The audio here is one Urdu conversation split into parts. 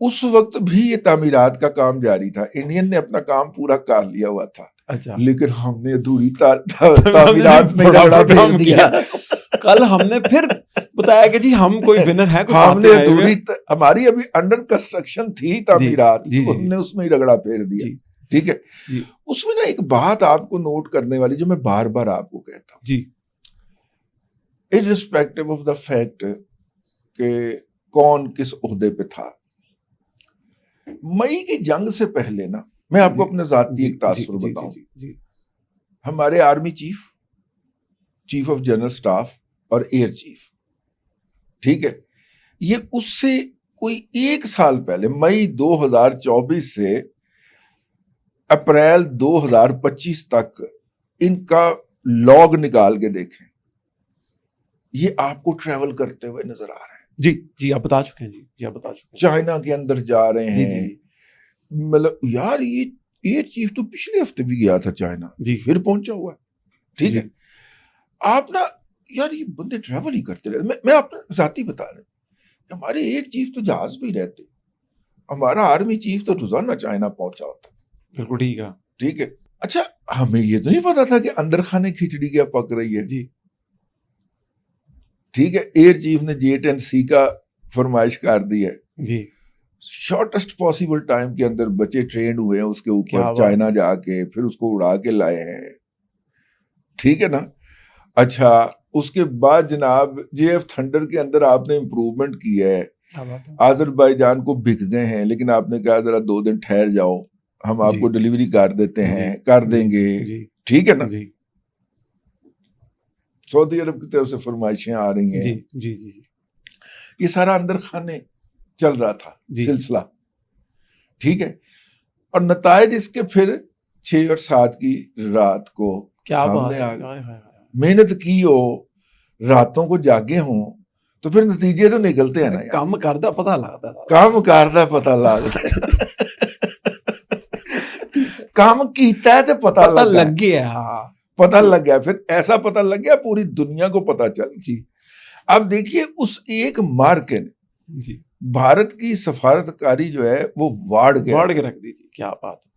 اس وقت بھی یہ تعمیرات کا کام جاری تھا. انڈین نے اپنا کام پورا کر لیا ہوا تھا, لیکن ہم نے ادھوری تعمیرات میں رگڑا پھیر دیا. کل ہم نے پھر بتایا کہ جی ہم کوئی ونر ہے, ہم نے ادھوری, ہماری ابھی انڈر کنسٹرکشن تھی تعمیرات, ہم نے اس میں ہی رگڑا پھیر دیا. ٹھیک ہے. اس میں نا ایک بات آپ کو نوٹ کرنے والی جو میں بار بار آپ کو کہتا ہوں, جی irrespective of the fact کہ کون کس عہدے پہ تھا, مئی کی جنگ سے پہلے نا, میں آپ کو اپنے ذاتی ایک تاثر بتاؤں, ہمارے army chief, chief of general staff اور ایئر چیف, ٹھیک ہے, یہ اس سے کوئی 1 سال پہلے مئی 2024 سے اپریل 2025 تک ان کا لاگ نکال کے دیکھیں, یہ آپ کو ٹریول کرتے ہوئے نظر آ رہے ہیں. جی آپ بتا چکے ہیں, جی آپ بتا چکے ہیں. چائنا کے اندر جا رہے ہیں, مطلب یار یہ ایئر چیف تو پچھلے ہفتے بھی گیا تھا چائنا, پھر پہنچا ہوا ہے. ٹھیک ہے. آپ نا یار یہ بندے ٹریول ہی کرتے رہتے. میں آپ ذاتی بتا رہا ہوں, ہمارے ایئر چیف تو جہاز پہ ہی رہتے, ہمارا آرمی چیف تو روزانہ چائنا پہنچا ہوتا. بالکل ٹھیک ہے. ٹھیک ہے. اچھا ہمیں یہ تو نہیں پتا تھا کہ اندر خانے کھچڑی کیا پک رہی ہے. جی ٹھیک ہے. ایئر چیف نے JET&C کا فرمائش کر دی ہے. جی شارٹسٹ پاسبل ٹائم کے اندر بچے ٹرینڈ ہوئے ہیں اس کے اوپر, چائنا جا کے پھر اس کو اڑا کے لائے ہیں. ٹھیک ہے نا. اچھا اس کے بعد جناب JF تھنڈر کے اندر آپ نے امپروومنٹ کی ہے. آذربائیجان کو بک گئے ہیں, لیکن آپ نے کہا ذرا 2 دن ٹھہر جاؤ, ہم آپ کو ڈلیوری کر دیتے ہیں, کر دیں گے. ٹھیک ہے نا. سعودی عرب کی طرف سے فرمائشیں آ رہی ہیں. یہ سارا اندر خانے چل رہا تھا سلسلہ. ٹھیک ہے. اور نتائج اس کے پھر 6 اور 7 کی رات کو سامنے آ گئے. محنت کی ہو, راتوں کو جاگے ہوں, تو پھر نتیجے تو نکلتے ہیں نا. کام کردہ پتہ لگتا ہے, کام کردہ پتہ لگتا ہے. کام کیتا ہے تو پتہ لگ گیا. ہاں پتہ لگ گیا. پھر ایسا پتہ لگ گیا پوری دنیا کو پتہ چل. جی اب دیکھیے اس ایک مارکے نے بھارت کی سفارتکاری جو ہے وہ واڑ کے رکھ دی. کیا بات ہے,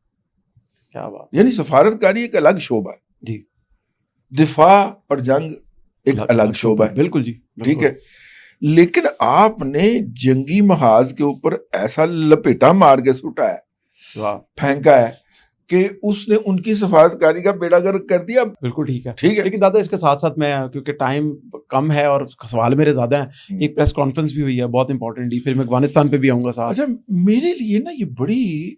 کیا بات. یعنی سفارتکاری ایک الگ شعبہ ہے. جی دفاع اور جنگ ایک الگ شعبہ ہے. بالکل جی. ٹھیک ہے. لیکن آپ نے جنگی محاذ کے اوپر ایسا لپیٹا مار کے سٹا ہے, پھینکا ہے کہ اس نے ان کی سفارتکاری کا بیڑا گرک کر دیا. بالکل ٹھیک ہے. ٹھیک ہے. لیکن دادا اس کے ساتھ ساتھ میں, کیونکہ ٹائم کم ہے اور سوال میرے زیادہ ہیں, ایک پریس کانفرنس بھی ہوئی ہے بہت امپورٹنٹ, پھر میں افغانستان پہ بھی آؤں گا صاحب. اچھا میرے لیے نا یہ بڑی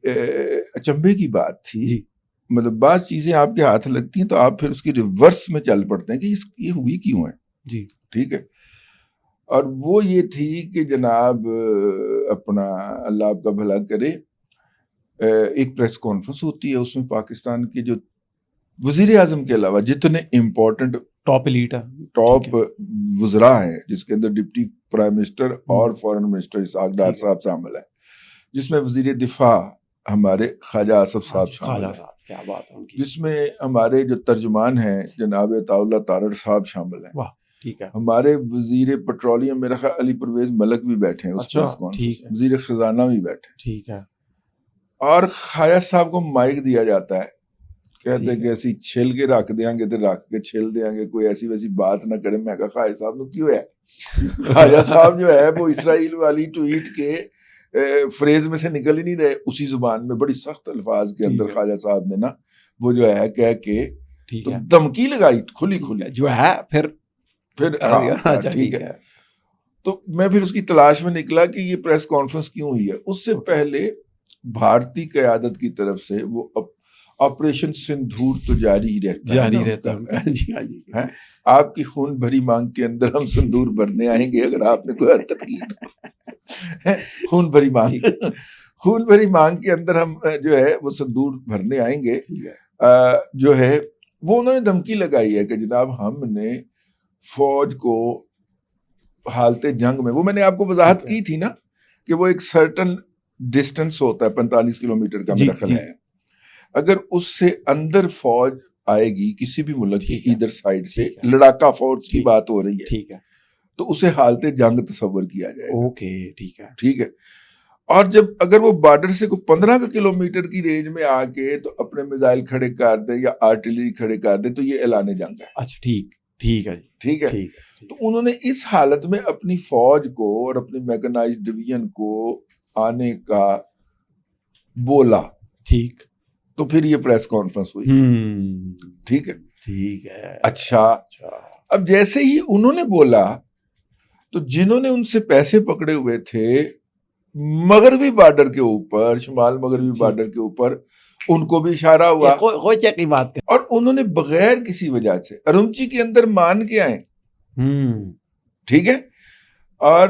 اچنبھے کی بات تھی. جی مطلب بعض چیزیں آپ کے ہاتھ لگتی ہیں تو آپ پھر اس کی ریورس میں چل پڑتے ہیں کہ یہ ہوئی کیوں ہے. جی ٹھیک ہے. اور وہ یہ تھی کہ جناب اپنا اللہ آپ کا بھلا کرے, ایک پریس کانفرنس ہوتی ہے, اس میں پاکستان کے جو وزیر اعظم کے علاوہ جتنے امپورٹنٹ ٹاپ وزراء ہیں, جس کے اندر ڈپٹی پرائم منسٹر اور فارن منسٹر اسحاق ڈار صاحب شامل ہیں, جس میں وزیر دفاع ہمارے خواجہ آصف صاحب شامل ہیں, جس میں ہمارے جو ترجمان ہیں جناب عطا اللہ تارڑ صاحب شامل ہیں. ٹھیک ہے. ہمارے وزیر پیٹرولیم میرا خیال علی پرویز ملک بھی بیٹھے ہیں اس پریس کانفرنس, وزیر خزانہ بھی بیٹھے. ٹھیک ہے. اور خواجہ صاحب کو مائک دیا جاتا ہے, کہتے کہ ایسی چھل کے رکھ دیں گے تو رکھ کے چھل دیں گے, کوئی ایسی ویسی بات نہ کرے. میں کہا خواجہ صاحب نے کیوں ہے, خواجہ صاحب جو ہے وہ اسرائیل والی ٹویٹ کے فریز میں سے نکل ہی نہیں رہے, اسی زبان میں بڑی سخت الفاظ کے اندر خواجہ صاحب نے نا وہ جو ہے کہہ کے دھمکی لگائی کھلی جو ہے. پھر ٹھیک ہے. تو میں پھر اس کی تلاش میں نکلا کہ یہ پریس کانفرنس کیوں ہوئی ہے. اس سے پہلے بھارتی قیادت کی طرف سے وہ آپریشن سندھور تو جاری ہی رہتا ہے. آپ کی خون بھری مانگ کے اندر ہم سندور بھرنے آئیں گے, اگر آپ نے کوئی حرکت کی خون بھری مانگ کے اندر ہم جو ہے وہ سندور بھرنے آئیں گے. جو ہے وہ انہوں نے دھمکی لگائی ہے کہ جناب ہم نے فوج کو حالت جنگ میں, وہ میں نے آپ کو وضاحت کی تھی نا کہ وہ ایک سرٹن ڈسٹنس ہوتا ہے 45 کلومیٹر کا میرا خیال ہے, اگر اس سے اندر فوج آئے گی کسی بھی ملک کی ادھر سائڈ سے, لڑاکا فورس کی بات ہو رہی ہے, تو اسے حالت جنگ تصور کیا جائے گا. اوکے ٹھیک ہے. ٹھیک ہے. اور جب اگر وہ بارڈر سے کوئی 15 کلومیٹر کی رینج میں آ کے تو اپنے میزائل کھڑے کر دے یا آرٹلری کھڑے کر دے تو یہ اعلان جنگ ہے. اچھا ٹھیک ہے جی. ٹھیک ہے. تو انہوں نے اس حالت میں اپنی فوج کو اور اپنی میکنائزڈ ڈویژن کو آنے کا بولا. ٹھیک. تو پھر یہ پریس کانفرنس ہوئی. ٹھیک ہے. اچھا اب جیسے ہی انہوں نے بولا تو جنہوں نے ان سے پیسے پکڑے ہوئے تھے مغربی بارڈر کے اوپر، شمال مغربی بارڈر کے اوپر، ان کو بھی اشارہ ہوا اور انہوں نے بغیر کسی وجہ سے ارمچی کے اندر مان کے آئے. ٹھیک ہے. اور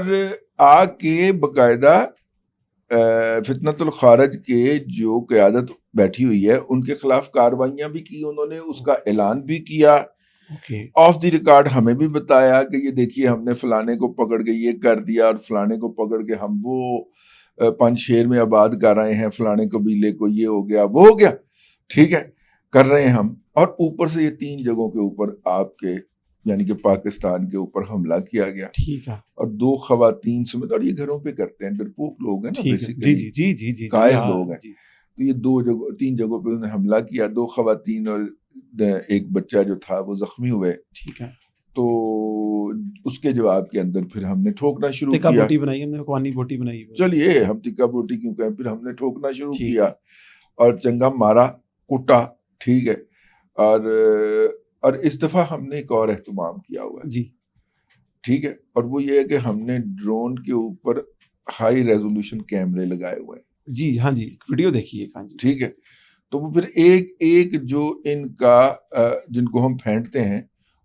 آ کے باقاعدہ فتنۃ الخارج کے جو قیادت بیٹھی ہوئی ہے ان کے خلاف کاروائیاں بھی کی انہوں نے، اس کا اعلان بھی کیا. آف دی ریکارڈ ہمیں بھی بتایا کہ یہ دیکھیے ہم نے فلانے کو پکڑ کے یہ کر دیا اور فلانے کو پکڑ کے ہم وہ پنج شیر میں آباد کر رہے ہیں، فلانے قبیلے کو یہ ہو گیا وہ ہو گیا. ٹھیک ہے، کر رہے ہیں ہم. اور اوپر سے یہ 3 جگہوں کے اوپر آپ کے یعنی کہ پاکستان کے اوپر حملہ کیا گیا. ٹھیک ہے. اور 2 خواتین سمیت، اور یہ گھروں پہ کرتے ہیں، ڈرپوک لوگ ہیں نا بیسیکلی، جی قائل لوگ ہیں. تو یہ 3 جگہوں پہ انہوں نے حملہ کیا. 2 خواتین اور ایک بچہ جو تھا وہ زخمی ہوئے. ٹھیک ہے. تو اس کے جواب کے اندر پھر ہم نے ٹھوکنا شروع کیا. بوٹی بنائی ہم نے، قوانی بوٹی بنائی. چلیے ہم تکا بوٹی کیوں کہیں، پھر ہم نے ٹھوکنا شروع کیا اور چنگا مارا کٹا. ٹھیک ہے. اور اس دفعہ ہم نے ایک اور اہتمام کیا ہوا ہے. جی ٹھیک ہے. اور وہ یہ ہے کہ ہم نے ڈرون کے اوپر ہائی ریزولوشن کیمرے لگائے ہوئے ہیں. جی ہاں جی، ویڈیو دیکھیے. ہاں جی. ٹھیک ہے. تو وہ پھر ایک جو ان کا جن کو ہم پھینٹتے ہیں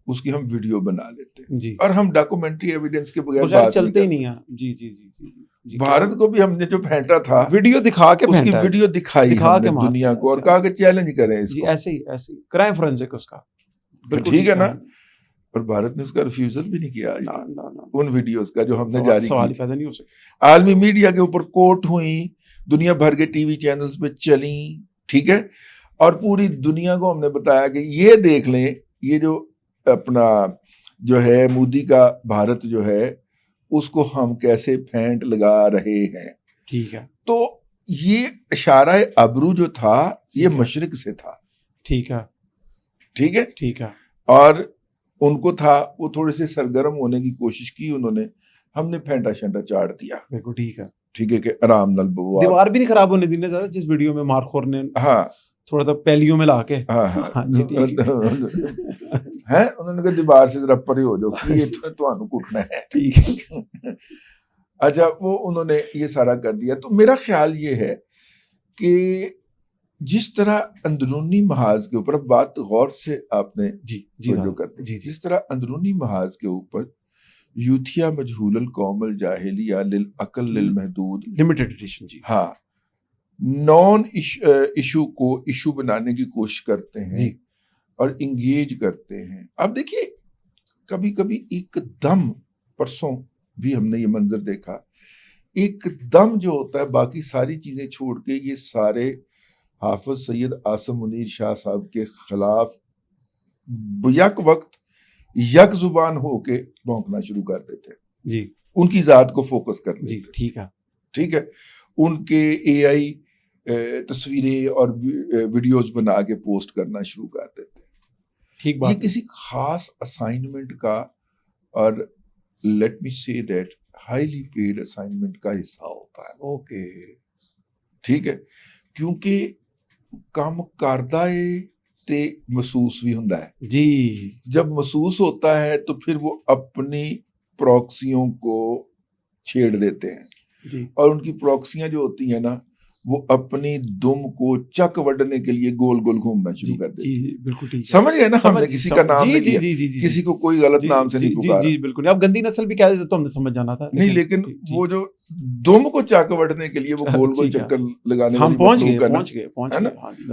اس کی ہم ویڈیو بنا لیتے ہیں. جی. اور ہم ڈاکومنٹری ایویڈنس کے بغیر چلتے ہی نہیں ہیں. جی جی جی جی. بھارت کو بھی ہم نے جو پھینٹا تھا ویڈیو دکھا کے اس کی ویڈیو دکھائی ہم نے دنیا کو اور کہا کہ چیلنج کریں اس کو. ایسے ہی کرائم فورنسک اس کا. ٹھیک ہے نا. اور بھارت نے اس کا ریفیوزل بھی نہیں کیا ان ویڈیوز کا جو ہم نے جاری کی. عالمی میڈیا کے اوپر کوٹ ہوئی، دنیا بھر کے ٹی وی چینلز پہ چلیں. ٹھیک ہے. اور پوری دنیا کو ہم نے بتایا کہ یہ دیکھ لیں یہ جو اپنا جو ہے مودی کا بھارت جو ہے اس کو ہم کیسے پھینٹ لگا رہے ہیں. ٹھیک ہے. تو یہ اشارہ ابرو جو تھا یہ مشرق سے تھا. ٹھیک ہے. ٹھیک ہے. ٹھیک ہے. اور ان کو تھا وہ تھوڑے سے سرگرم ہونے کی کوشش کی انہوں نے، ہم نے پھینٹا شینٹا چاڑ دیا. بالکل ٹھیک ہے. ٹھیک ہے کہ آرام نال بوا دیوار بھی نہیں خراب ہونے دینے زیادہ، جس ویڈیو میں مارخور نے ہاں تھوڑا سا پہلیوں میں لا کے ہیں انہوں نے کہا دیوار سے ذرا پرے ہو جاؤ یہ تمہیں کٹنا ہے. ٹھیک ہے. اچھا وہ انہوں نے یہ سارا کر دیا. تو میرا خیال یہ ہے کہ جس طرح اندرونی محاذ کے اوپر بات غور سے آپ نے جو کرتے جس طرح اندرونی محاذ کے اوپر یوتھیا مجہول القوم الجاہلیہ للعقل للمحدود لمیٹڈ ایڈیشن. جی ہاں نان ایشو کو ایشو بنانے کی کوشش کرتے ہیں اور انگیج کرتے ہیں. اب دیکھیے کبھی کبھی ایک دم پرسوں بھی ہم نے یہ منظر دیکھا، ایک دم جو ہوتا ہے باقی ساری چیزیں چھوڑ کے یہ سارے حافظ سید عاصم منیر شاہ صاحب کے خلاف یک وقت یک زبان ہو کے بھونکنا شروع کر دیتے ہیں. جی ان کی ذات کو فوکس کر لیتے. ٹھیک ہے. ٹھیک ہے. ان کے اے آئی تصویریں اور ویڈیوز بنا کے پوسٹ کرنا شروع کر دیتے ہیں. ٹھیک بات. یہ کسی خاص اسائنمنٹ کا اور لیٹ می سے دیٹ ہائیلی پیڈ اسائنمنٹ کا حصہ ہوتا ہے. اوکے ٹھیک ہے. کیونکہ کام کردہ تے محسوس بھی ہوندا ہے. جی جب محسوس ہوتا ہے تو پھر وہ اپنی پروکسیوں کو چھیڑ دیتے ہیں. جی. اور ان کی پروکسیاں جو ہوتی ہیں نا وہ اپنی دم کو چک وڈنے کے لیے گول گول گھومنا شروع کر دیتی ہیں. بالکل ٹھیک. سمجھ گئے نا ہم نے کسی کا نام نہیں لیا، کسی کو کوئی غلط نام سے نہیں پکارا. جی بالکل. اب گندی نسل بھی کہہ دیتے تو ہم نے سمجھ جانا تھا نہیں، لیکن وہ جو دم کو چک وڈنے کے لیے وہ گول گول چکر لگانے ہم پہنچ گئے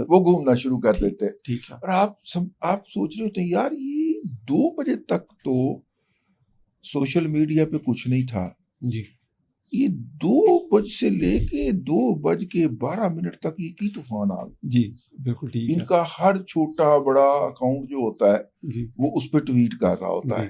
وہ گھومنا شروع کر دیتے. ٹھیک ہے. اور آپ سوچ رہے ہوتے ہیں یار یہ 2 بجے تک تو سوشل میڈیا پہ کچھ نہیں تھا. جی. یہ 2 بج سے لے کے 2:12 تک یہ کی طوفان آ گئی. جی بالکل ٹھیک. ان کا ہر چھوٹا بڑا اکاؤنٹ جو ہوتا ہے وہ اس پہ ٹویٹ کر رہا ہوتا ہے.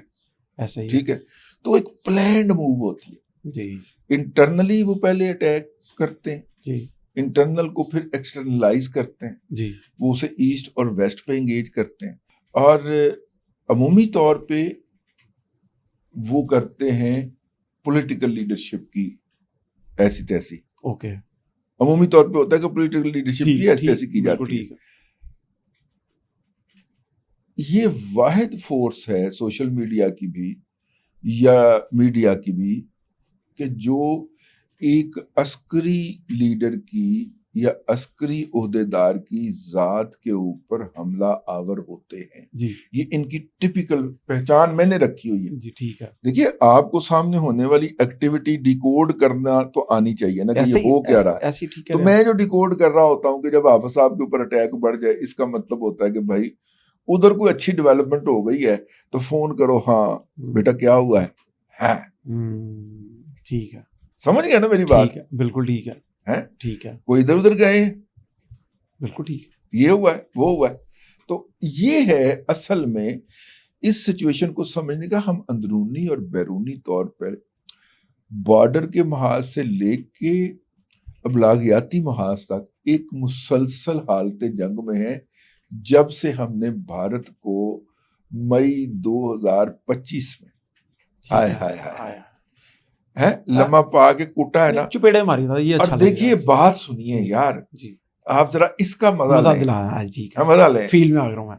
ایسا ہی. ٹھیک ہے. تو ایک پلانڈ موو ہوتی ہے. جی. انٹرنلی وہ پہلے اٹیک کرتے ہیں جی انٹرنل کو پھر ایکسٹرنلائز کرتے ہیں, جی وہ اسے ایسٹ اور ویسٹ پہ انگیج کرتے ہیں, اور عمومی طور پہ وہ کرتے ہیں پولیٹیکل لیڈرشپ کی ایسی تیسی. اوکے عمومی طور پہ ہوتا ہے کہ پولیٹیکل لیڈرشپ کی ایسی تیسی کی جاتی ہے. یہ واحد فورس ہے سوشل میڈیا کی بھی یا میڈیا کی بھی کہ جو ایک عسکری لیڈر کی یا عسکری عہدیدار کی ذات کے اوپر حملہ آور ہوتے ہیں. جی یہ ان کی ٹپیکل پہچان میں نے رکھی ہوئی ہے. جی ٹھیک ہے. دیکھیے آپ کو سامنے ہونے والی ایکٹیویٹی ڈیکوڈ کرنا تو آنی چاہیے نا کہ یہ ہو کیا رہا ہے. تو میں جو ڈیکوڈ کر رہا ہوتا ہوں کہ جب حافظ صاحب کے اوپر اٹیک بڑھ جائے, اس کا مطلب ہوتا ہے کہ بھائی ادھر کوئی اچھی ڈیولپمنٹ ہو گئی ہے تو فون کرو, ہاں بیٹا کیا ہوا ہے. ٹھیک ہے, سمجھ گیا نا میری بات؟ بالکل ٹھیک ہے, ٹھیک ہے. کوئی ادھر ادھر گئے, بالکل ٹھیک ہے, یہ ہوا ہے وہ ہوا ہے. تو یہ ہے اصل میں اس سچویشن کو سمجھنے کا. ہم اندرونی اور بیرونی طور پر بارڈر کے محاذ سے لے کے ابلاغیاتی محاذ تک ایک مسلسل حالت جنگ میں ہیں جب سے ہم نے بھارت کو مئی 2025 میں ہائے ہائے ہائے ہے لمحہ پا کے کوٹا ہے نا, چپیڑے ماری تھا. یہ اور دیکھیے بات سنیے یار, جی آپ ذرا اس کا مزہ دلا. جی مزہ لیں, فیل میں آ رہا ہوں میں.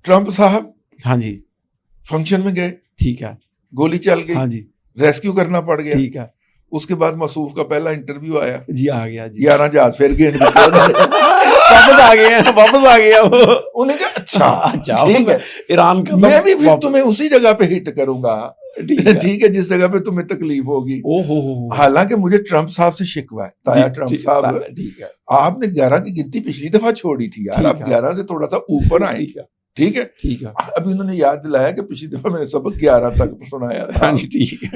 ٹرمپ صاحب ہاں جی فنکشن میں گئے, ٹھیک ہے, گولی چل گئی, ہاں جی ریسکیو کرنا پڑ گیا, ٹھیک ہے. اس کے بعد موصوف کا پہلا انٹرویو آیا, جی آ گیا, جی 11 جہاز پھر گئے واپس آ گیا. انہیں کہا اچھا ٹھیک ہے ایران کا, میں بھی پھر تمہیں اسی جگہ پہ ہٹ کروں گا, ٹھیک ہے, جس جگہ پہ تمہیں تکلیف ہوگی. حالانکہ مجھے ٹرمپ صاحب سے شکوہ ہے, تایا ٹرمپ صاحب آپ نے 11 کی گنتی پچھلی دفعہ چھوڑی تھی یار, آپ 11 سے تھوڑا سا اوپر آئے. ٹھیک ہے, ابھی انہوں نے یاد دلایا کہ پچھلی دفعہ میں نے سبق 11 تک سنایا تھا,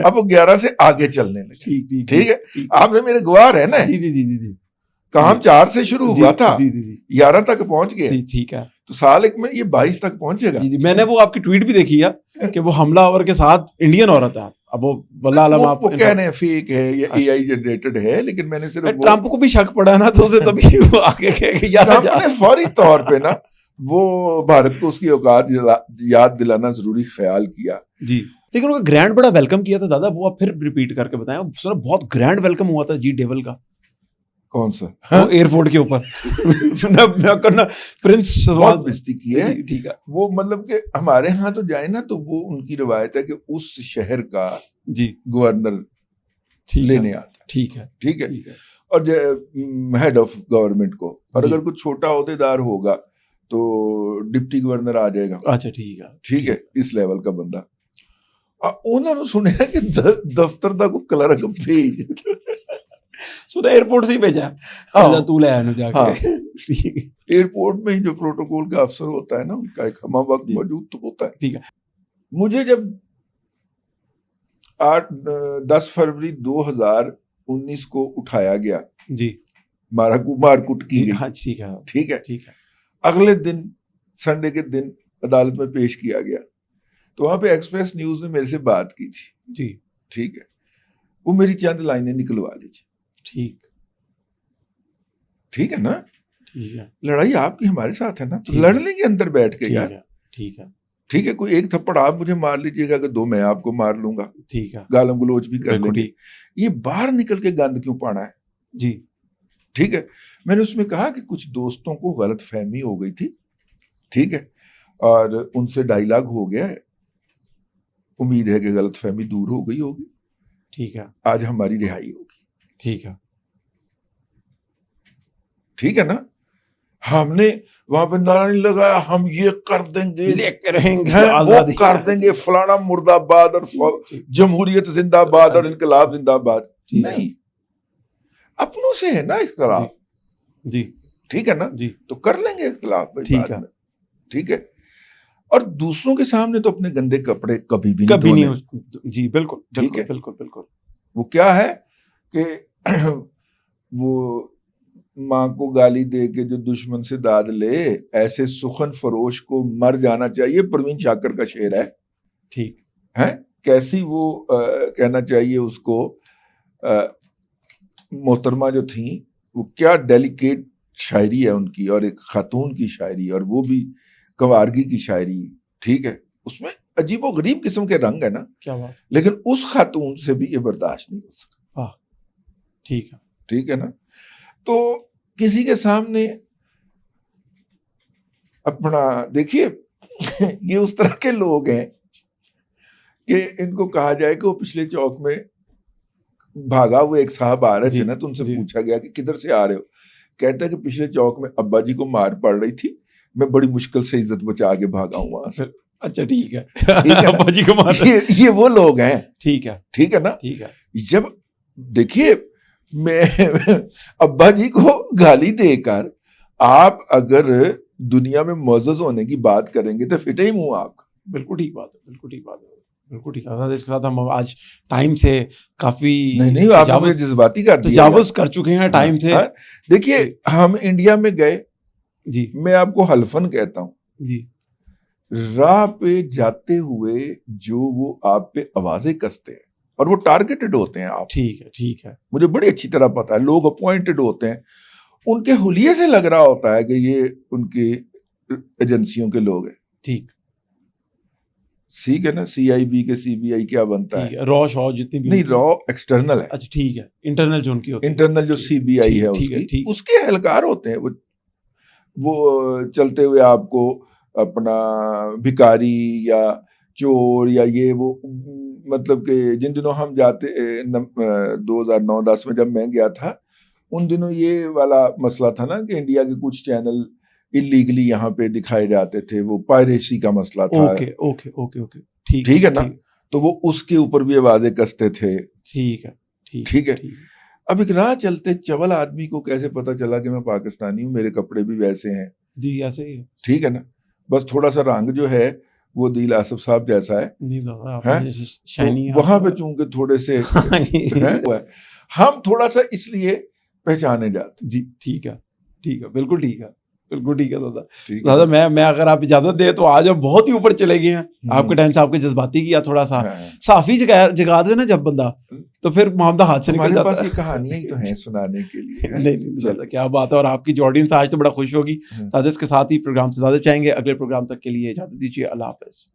اب وہ 11 سے آگے چلنے لگے. ٹھیک ہے, آپ نے میرے گواہ ہے نا, کام 4 سے شروع ہوا تھا, 11 تک پہنچ گئے. ٹھیک ہے, تو سال ایک میں یہ 22 تک پہنچے گا. میں نے وہ آپ کی ٹویٹ بھی دیکھی ہے کہ وہ حملہ آور کے ساتھ انڈین عورت ہے. اب وہ کہنے ہیں فیک ہے یا اے آئی جنریٹڈ ہے, لیکن میں نے صرف ٹرمپ کو بھی شک پڑا نا, تو اسے تبھی وہ آگے ٹرمپ نے فوری طور پہ نا وہ بھارت کو اس کی اوقات یاد دلانا ضروری خیال کیا. جی, لیکن ان کا گرینڈ بڑا ویلکم کیا تھا دادا, وہ آپ پھر ریپیٹ کر کے بتائیں. سنا بہت گرینڈ ویلکم ہوا تھا جی ڈیول کا. کون سا؟ ایئرپورٹ کے اوپر سنا کرنا پرنس بہت بےزتی کی ہے. ٹھیک ہے, وہ مطلب کہ ہمارے ہاں تو جائے نا تو وہ ان کی روایت ہے کہ اس شہر کا جی گورنر لینے آتا. ٹھیک ہے, ٹھیک ہے, اور ہیڈ آف گورنمنٹ کو, اور اگر کوئی چھوٹا عہدیدار ہوگا تو ڈپٹی گورنر آ جائے گا. اچھا ٹھیک ہے, ٹھیک ہے, اس لیول کا بندہ. انہوں نے سنیا کہ دفتر دا کو کلرک بھیج سنا ایئرپورٹ سے ہی بھیجا, تو لے آیا جا کے. ایئرپورٹ میں ہی جو پروٹوکول کا افسر ہوتا ہے نا, ان کا ایک ہمہ وقت موجود تو ہوتا ہے. ٹھیک ہے. مجھے جب 10 فروری 2019 کو اٹھایا گیا, جی مار کٹ کی گئی. ٹھیک ہے, ٹھیک ہے, ٹھیک ہے. اگلے دن سنڈے کے دن عدالت میں پیش کیا گیا, تو وہاں پہ ایکسپریس نیوز نے میرے سے بات کی تھی. جی ٹھیک ہے, وہ میری چند لائنیں نکلوا لیجیے. ٹھیک ہے نا, ٹھیک ہے. لڑائی آپ کی ہمارے ساتھ ہے نا, تو لڑ لیں گے اندر بیٹھ کے یار. ٹھیک ہے, ٹھیک ہے, کوئی ایک تھپڑ آپ مجھے مار لیجیے گا کہ 2 میں آپ کو مار لوں گا. ٹھیک ہے, گالم گلوچ بھی کر لیں گے. یہ باہر نکل کے گند کیوں پانا ہے؟ جی ٹھیک ہے. میں نے اس میں کہا کہ کچھ دوستوں کو غلط فہمی ہو گئی تھی. ٹھیک ہے, اور ان سے ڈائیلاگ ہو گیا ہے. امید ہے کہ غلط فہمی دور ہو گئی ہوگی. ٹھیک ہے, آج ہماری رہائی ہوگی. ٹھیک ہے, ٹھیک ہے نا. ہم نے وہاں پہ نعرہ نہیں لگایا ہم یہ کر دیں گے, لے کے رہیں گے, وہ کر دیں گے, فلانا مرد آباد اور جمہوریت زندہ باد اور انقلاب زندہ باد. نہیں, اپنوں سے ہے نا اختلاف. جی ٹھیک ہے نا, جی تو کر لیں گے اختلاف بعد میں. ٹھیک ہے, اور دوسروں کے سامنے تو اپنے گندے کپڑے کبھی نہیں. جی بالکل, ٹھیک ہے, بالکل بالکل. وہ کیا ہے کہ وہ ماں کو گالی دے کے جو دشمن سے داد لے, ایسے سخن فروش کو مر جانا چاہیے. پروین شاکر کا شعر ہے. ٹھیک ہے, کیسی وہ کہنا چاہیے اس کو محترمہ جو تھیں وہ کیا ڈیلیکیٹ شاعری ہے ان کی, اور ایک خاتون کی شاعری, اور وہ بھی کنوارگی کی شاعری, ٹھیک ہے, اس میں عجیب و غریب قسم کے رنگ ہے نا, کیا بات, لیکن اس خاتون سے بھی یہ برداشت نہیں ہو سکتا. ٹھیک ہے, ٹھیک ہے نا. تو کسی کے سامنے اپنا دیکھیے یہ اس طرح کے لوگ ہیں کہ ان کو کہا جائے کہ وہ پچھلے چوک میں بھاگا ہوئے ایک صاحب آ رہے تھے نا, تو ان سے پوچھا گیا کہ کدھر سے آ رہے ہو, کہتا ہے کہ پچھلے چوک میں ابا جی کو مار پڑ رہی تھی, میں بڑی مشکل سے عزت بچا کے بھاگا ہوں وہاں سے. اچھا ٹھیک ہے, ابا جی کو مار, یہ وہ لوگ ہیں. ٹھیک ہے, ٹھیک ہے نا. ٹھیک ہے. جب دیکھیے میں ابا جی کو گالی دے کر آپ اگر دنیا میں معزز ہونے کی بات کریں گے تو پھٹے ہی منہ آپ. بالکل ٹھیک بات ہے, بالکل ٹھیک بات ہے, بالکل ٹھیک ہے. اس کے ساتھ ہم آج ٹائم سے کافی نہیں آپ نے جذباتی کر دیا, تجاوز کر چکے ہیں ٹائم سے. دیکھیے ہم انڈیا میں گئے, جی میں آپ کو حلفن کہتا ہوں, جی, راہ پہ جاتے ہوئے جو وہ آپ پہ آوازیں کستے ہیں اور وہ ٹارگیٹڈ ہوتے ہیں آپ. ٹھیک ہے, ٹھیک ہے, مجھے بڑی اچھی طرح پتا ہے, لوگ اپوائنٹڈ ہوتے ہیں, ان کے حلیے سے لگ رہا ہوتا ہے کہ یہ ان کی ایجنسیوں کے لوگ ہیں. ٹھیک, ٹھیک ہے نا. سی آئی بی کے سی بی آئی کیا بنتا ہے, رو شو جتنی بھی نہیں, رو ایکسٹرنل ہے. اچھا ٹھیک ہے, انٹرنل جو ان کی ہوتی ہے, انٹرنل جو سی بی آئی ہے اس کے اہلکار ہوتے ہیں, وہ چلتے ہوئے آپ کو اپنا بھکاری یا چور یا یہ وہ, مطلب کہ جن دنوں ہم جاتے 2009-10 میں جب میں گیا تھا, ان دنوں یہ والا مسئلہ تھا نا کہ انڈیا کے کچھ چینل اللیگلی یہاں پہ دکھائے جاتے تھے, وہ پائریسی کا مسئلہ تھا. اوکے, ٹھیک ہے نا. تو وہ اس کے اوپر بھی آوازیں کستے تھے. ٹھیک ہے, ٹھیک ہے. اب ایک راہ چلتے چول آدمی کو کیسے پتا چلا کہ میں پاکستانی ہوں, میرے کپڑے بھی ویسے ہیں. جی ایسے ہی. ٹھیک ہے نا. بس تھوڑا سا رنگ جو ہے وہ دل آصف صاحب جیسا ہے, وہاں پہ چونکہ تھوڑے سے ہم تھوڑا سا اس لیے پہچانے جاتے. جی ٹھیک ہے, ٹھیک ہے, بالکل ٹھیک ہے, بالکل ٹھیک ہے دادا. میں اگر آپ اجازت دیں تو آج ہم بہت ہی اوپر چلے گئے ہیں. آپ کے ٹائم سے آپ کے جذباتی کیا, تھوڑا سا صافی جگا دے نا جب بندہ, تو پھر معاملہ ہاتھ سے نکل جاتا ہے. یہ کہانیاں ہی تو ہیں سنانے کے لیے. نہیں کیا بات ہے, اور آپ کی جو آڈینس آج تو بڑا خوش ہوگی. دادا اس کے ساتھ ہی پروگرام سے زیادہ چاہیں گے. اگلے پروگرام تک کے لیے اجازت دیجیے, اللہ حافظ.